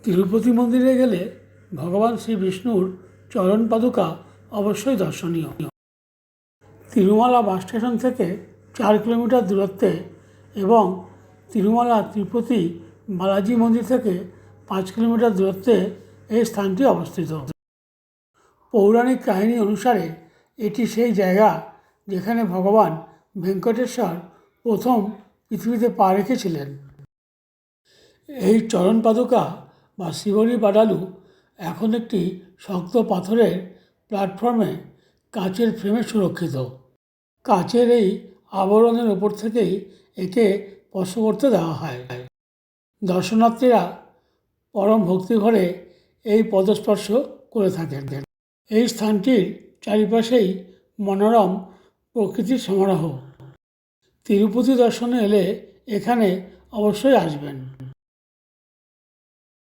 তিরুপতি মন্দিরে গেলে ভগবান শ্রী বিষ্ণুর চরণ পাদুকা অবশ্যই দর্শনীয়। তিরুমালা বাস স্টেশন থেকে 4 কিলোমিটার দূরত্বে এবং তিরুমালা তিরুপতি বালাজি মন্দির থেকে 5 কিলোমিটার দূরত্বে এই স্থানটি অবস্থিত। পৌরাণিক কাহিনী অনুসারে এটি সেই জায়গা যেখানে ভগবান ভেঙ্কটেশ্বর প্রথম পৃথিবীতে পা রেখেছিলেন। এই চরণ পাদুকা বা শিবরি পাডালু এখন একটি শক্ত পাথরের প্ল্যাটফর্মে কাচের ফ্রেমে সুরক্ষিত। কাচের এই আবরণের ওপর থেকেই একে স্পর্শ করতে দেওয়া হয়। দর্শনার্থীরা পরম ভক্তিভরে এই পদস্পর্শ করে থাকেন। এই স্থানটির চারিপাশেই মনোরম প্রকৃতির সমারোহ। তিরুপতি দর্শনে এলে এখানে অবশ্যই আসবেন।